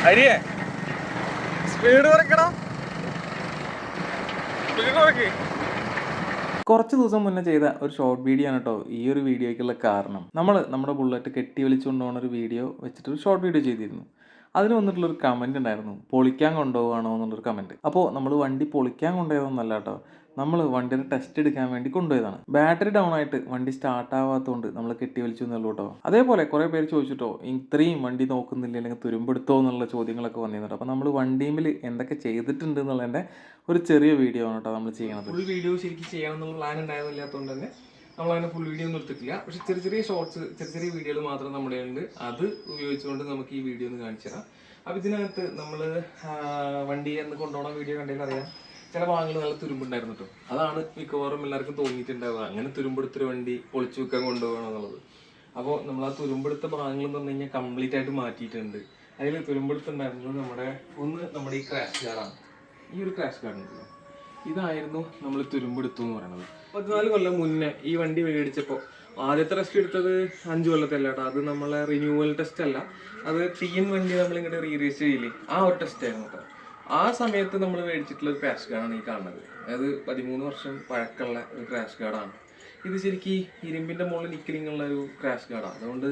അരിയേ speed കുറയ്ക്കടാ, speed കുറയ്ക്ക്. കുറച്ച് ദിവസം മുന്നേ ചെയ്ത ഒരു ഷോർട്ട് വീഡിയോ ആണ് കേട്ടോ ഈ ഒരു വീഡിയോയ്ക്കുള്ള കാരണം. നമ്മുടെ ബുള്ളറ്റ് കെട്ടി വലിച്ചുകൊണ്ട് പോകുന്ന ഒരു വീഡിയോ വെച്ചിട്ട് ഒരു ഷോർട്ട് വീഡിയോ ചെയ്തിരുന്നു. അതിന് വന്നിട്ടുള്ളൊരു കമൻറ്റ് ഉണ്ടായിരുന്നു, പൊളിക്കാൻ കൊണ്ടുപോകുകയാണോ എന്നുള്ളൊരു കമൻറ്റ്. അപ്പോൾ നമ്മൾ വണ്ടി പൊളിക്കാൻ കൊണ്ടുപോയതൊന്നല്ല കേട്ടോ, നമ്മൾ വണ്ടിയുടെ ടെസ്റ്റ് എടുക്കാൻ വേണ്ടി കൊണ്ടുപോയതാണ്. ബാറ്ററി ഡൗൺ ആയിട്ട് വണ്ടി സ്റ്റാർട്ട് ആവാത്തതുകൊണ്ട് നമ്മൾ കെട്ടി വലിച്ചു എന്നുള്ളൂ കേട്ടോ. അതേപോലെ കുറേ പേര് ചോദിച്ചിട്ടോ ഇത്രയും വണ്ടി നോക്കുന്നില്ല അല്ലെങ്കിൽ തുരുമ്പെടുത്തോ എന്നുള്ള ചോദ്യങ്ങളൊക്കെ വന്നിരുന്നു. അപ്പോൾ നമ്മൾ വണ്ടിയിൽ എന്തൊക്കെ ചെയ്തിട്ടുണ്ട് എന്നുള്ളതിൻ്റെ ഒരു ചെറിയ വീഡിയോ ആണ് കേട്ടോ നമ്മൾ ചെയ്യണത്. ഫുൾ വീഡിയോ ശരിക്കും ചെയ്യണം എന്നുള്ള പ്ലാൻ ഉണ്ടായിരുന്നില്ലാത്തതുകൊണ്ട് തന്നെ നമ്മളതിനെ ഫുൾ വീഡിയോ ഒന്നും എടുത്തിട്ടില്ല. പക്ഷെ ചെറിയ ചെറിയ ഷോർട്സ്, ചെറിയ ചെറിയ വീഡിയോകൾ മാത്രം നമ്മുടെ ഉണ്ട്. അത് ഉപയോഗിച്ചുകൊണ്ട് നമുക്ക് ഈ വീഡിയോ ഒന്ന് കാണിച്ചു തരാം. അപ്പോൾ ഇതിനകത്ത് നമ്മൾ വണ്ടി എന്ന് കൊണ്ടുപോകുന്ന വീഡിയോ കണ്ടെങ്കിൽ അറിയാം, ചില ഭാഗങ്ങൾ നല്ല തുരുമ്പുണ്ടായിരുന്നു കേട്ടോ. അതാണ് മിക്കവാറും എല്ലാവർക്കും തോന്നിയിട്ടുണ്ടാവുക, അങ്ങനെ തുരുമ്പെടുത്തൊരു വണ്ടി പൊളിച്ചു വെക്കാൻ കൊണ്ടുപോകണം എന്നുള്ളത്. അപ്പോൾ നമ്മൾ ആ തുരുമ്പെടുത്ത ഭാഗങ്ങൾ എന്ന് പറഞ്ഞു കഴിഞ്ഞാൽ കംപ്ലീറ്റ് ആയിട്ട് മാറ്റിയിട്ടുണ്ട്. അതിൽ തുരുമ്പെടുത്തുണ്ടായിരുന്നത് നമ്മുടെ ഈ ക്രാഷ് ഗാർഡാണ്. ഈ ഒരു ക്രാഷ് ഗാർഡ് ഉണ്ടല്ലോ, ഇതായിരുന്നു നമ്മൾ തുരുമ്പെടുത്തു എന്ന് പറയുന്നത്. 14 കൊല്ലം മുന്നേ ഈ വണ്ടി മേടിച്ചപ്പോൾ ആദ്യത്തെ ടെസ്റ്റ് എടുത്തത് 5 കൊല്ലത്തല്ല കേട്ടോ. അത് നമ്മളെ റിന്യൂവൽ ടെസ്റ്റ് അല്ല, അത് TN വണ്ടി നമ്മളിങ്ങോട്ട് റീ രജിസ്റ്റർ ചെയ്യില്ലേ, ആ ഒരു ടെസ്റ്റ് ആയിരുന്നു കേട്ടോ. ആ സമയത്ത് നമ്മൾ മേടിച്ചിട്ടുള്ള ഒരു ക്രാഷ് ഗാർഡാണ് ഈ കാണുന്നത്. അതായത് 13 വർഷം പഴക്കമുള്ള ഒരു ക്രാഷ് ഗാർഡാണ് ഇത്. ശരിക്കും ഇരുമ്പിൻ്റെ മുകളിൽ നിക്കലിംഗ് ഉള്ള ഒരു ക്രാഷ് ഗാർഡാണ്. അതുകൊണ്ട്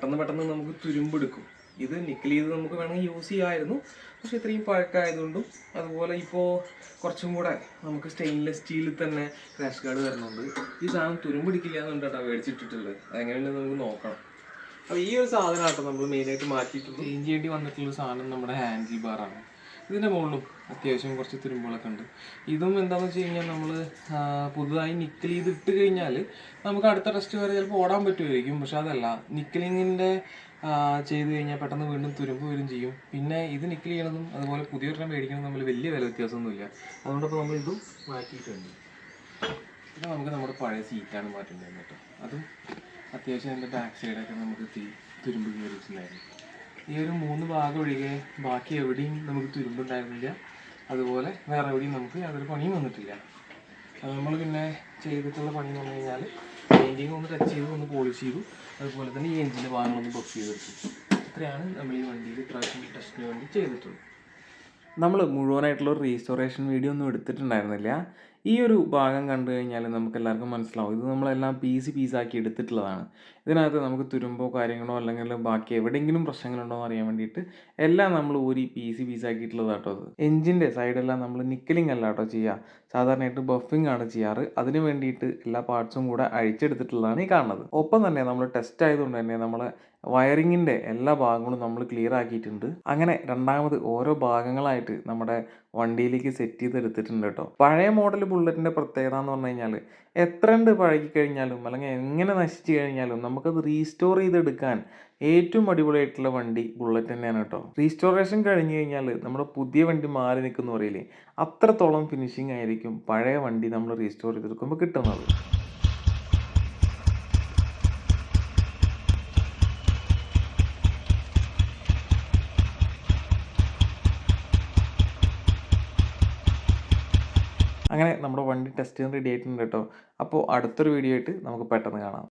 പെട്ടെന്ന് നമുക്ക് തുരുമ്പെടുക്കും. ഇത് നിക്കൽ ചെയ്ത് നമുക്ക് വേണമെങ്കിൽ യൂസ് ചെയ്യാമായിരുന്നു, പക്ഷെ ഇത്രയും പഴക്കമായതുകൊണ്ടും അതുപോലെ ഇപ്പോൾ കുറച്ചും കൂടെ നമുക്ക് സ്റ്റെയിൻലെസ് സ്റ്റീലിൽ തന്നെ ക്രാഷ് ഗാർഡ് വരുന്നുണ്ട്. ഈ സാധനം തുരുമ്പിടിക്കില്ല എന്നുണ്ട് കേട്ടോ മേടിച്ചിട്ടിട്ടുള്ളത്. അതെങ്ങനെയുണ്ടെന്ന് നമുക്ക് നോക്കണം. അപ്പോൾ ഈ ഒരു സാധനം കേട്ടോ നമ്മൾ മെയിനായിട്ട് മാറ്റിയിട്ടുള്ളത്. ചേഞ്ച് ചെയ്യേണ്ടി വന്നിട്ടുള്ള സാധനം നമ്മുടെ ഹാൻഡിൽ ബാറാണ്. ഇതിൻ്റെ മുകളിലും അത്യാവശ്യം കുറച്ച് തുരുമ്പുകളൊക്കെ ഉണ്ട്. ഇതും എന്താണെന്ന് വെച്ച് കഴിഞ്ഞാൽ നമ്മൾ പുതുതായി നിക്കൽ ചെയ്ത് ഇട്ട് കഴിഞ്ഞാൽ നമുക്ക് അടുത്ത ടെസ്റ്റ് വരെ ചിലപ്പോൾ ഓടാൻ പറ്റുമായിരിക്കും. പക്ഷെ അതല്ല, നിക്കലിങ്ങിൻ്റെ ചെയ്ത് കഴിഞ്ഞാൽ പെട്ടെന്ന് വീണ്ടും തുരുമ്പ് വരും ചെയ്യും. പിന്നെ ഇത് നിക്കൽ ചെയ്യണതും അതുപോലെ പുതിയൊരെണ്ണം മേടിക്കണം തമ്മിൽ വലിയ വില വ്യത്യാസമൊന്നുമില്ല. അതുകൊണ്ടിപ്പോൾ നമ്മൾ ഇതും മാറ്റിയിട്ടുണ്ട്. പിന്നെ നമുക്ക് നമ്മുടെ പഴയ സീറ്റാണ് മാറ്റേണ്ടത് കേട്ടോ. അതും അത്യാവശ്യം അതിൻ്റെ ബാക്ക് സൈഡൊക്കെ നമുക്ക് തുരുമ്പ് കയറിയിട്ടുണ്ടായിരുന്നു. ഈ ഒരു 3 ഭാഗം ഒഴികെ ബാക്കി എവിടെയും നമുക്ക് തുരുമ്പുണ്ടായിരുന്നില്ല. അതുപോലെ വേറെ എവിടെയും നമുക്ക് യാതൊരു പണിയും വന്നിട്ടില്ല. നമ്മൾ പിന്നെ ചെയ്തിട്ടുള്ള പണി എന്ന് പറഞ്ഞു കഴിഞ്ഞാൽ പെയിൻറ്റിങ് ഒന്ന് ടച്ച് ചെയ്തു, ഒന്ന് പോളിഷ് ചെയ്തു, അതുപോലെ തന്നെ ഈ എഞ്ചിൻ്റെ ഭാഗങ്ങളൊന്ന് ബഫ് ചെയ്തെടുത്തു. ഇത്രയാണ് നമ്മൾ ഈ വണ്ടിയിൽ പ്രാവശ്യം ടെസ്റ്റിന് വേണ്ടി ചെയ്തിട്ടുള്ളത്. നമ്മൾ മുഴുവനായിട്ടുള്ള ഒരു റീസ്റ്റോറേഷൻ വീഡിയോ ഒന്നും എടുത്തിട്ടുണ്ടായിരുന്നില്ല. ഈ ഒരു ഭാഗം കണ്ടു കഴിഞ്ഞാൽ നമുക്ക് എല്ലാവർക്കും മനസ്സിലാവും, ഇത് നമ്മളെല്ലാം പീസാക്കി എടുത്തിട്ടുള്ളതാണ്. ഇതിനകത്ത് നമുക്ക് തുരുമ്പോ കാര്യങ്ങളോ അല്ലെങ്കിൽ ബാക്കി എവിടെയെങ്കിലും പ്രശ്നങ്ങളുണ്ടോ എന്ന് അറിയാൻ വേണ്ടിയിട്ട് എല്ലാം നമ്മൾ ഊരി പീസാക്കിയിട്ടുള്ളത് കേട്ടോ. അത് എഞ്ചിൻ്റെ സൈഡെല്ലാം നമ്മൾ നിക്കലിംഗ് അല്ല കേട്ടോ ചെയ്യുക, സാധാരണയായിട്ട് ബഫിംഗ് ആണ് ചെയ്യാറ്. അതിന് വേണ്ടിയിട്ട് എല്ലാ പാർട്സും കൂടെ അഴിച്ചെടുത്തിട്ടുള്ളതാണ് ഈ കാണുന്നത്. ഒപ്പം തന്നെ നമ്മൾ ടെസ്റ്റ് ആയതുകൊണ്ട് തന്നെ നമ്മളെ വയറിങ്ങിൻ്റെ എല്ലാ ഭാഗങ്ങളും നമ്മൾ ക്ലിയർ ആക്കിയിട്ടുണ്ട്. അങ്ങനെ രണ്ടാമത് ഓരോ ഭാഗങ്ങളായിട്ട് നമ്മുടെ വണ്ടിയിലേക്ക് സെറ്റ് ചെയ്തെടുത്തിട്ടുണ്ട് കേട്ടോ. പഴയ മോഡൽ ബുള്ളറ്റിൻ്റെ പ്രത്യേകത എന്ന് പറഞ്ഞു കഴിഞ്ഞാൽ എത്ര പഴകി കഴിഞ്ഞാലും അല്ലെങ്കിൽ എങ്ങനെ നശിച്ചു കഴിഞ്ഞാലും നമുക്കത് റീസ്റ്റോർ ചെയ്തെടുക്കാൻ ഏറ്റവും അടിപൊളിയായിട്ടുള്ള വണ്ടി ബുള്ളറ്റ് തന്നെയാണ് കേട്ടോ. റീസ്റ്റോറേഷൻ കഴിഞ്ഞ് കഴിഞ്ഞാൽ നമ്മുടെ പുതിയ വണ്ടി മാറി നിൽക്കുന്ന പറയില്ലേ, അത്രത്തോളം ഫിനിഷിംഗ് ആയിരിക്കും പഴയ വണ്ടി നമ്മൾ റീസ്റ്റോർ ചെയ്തെടുക്കുമ്പോൾ കിട്ടുന്നത്. അങ്ങനെ നമ്മുടെ വണ്ടി ടെസ്റ്റ് റെഡി ആയിട്ടുണ്ട് കേട്ടോ. അപ്പോൾ അടുത്തൊരു വീഡിയോ ആയിട്ട് നമുക്ക് പെട്ടെന്ന് കാണാം.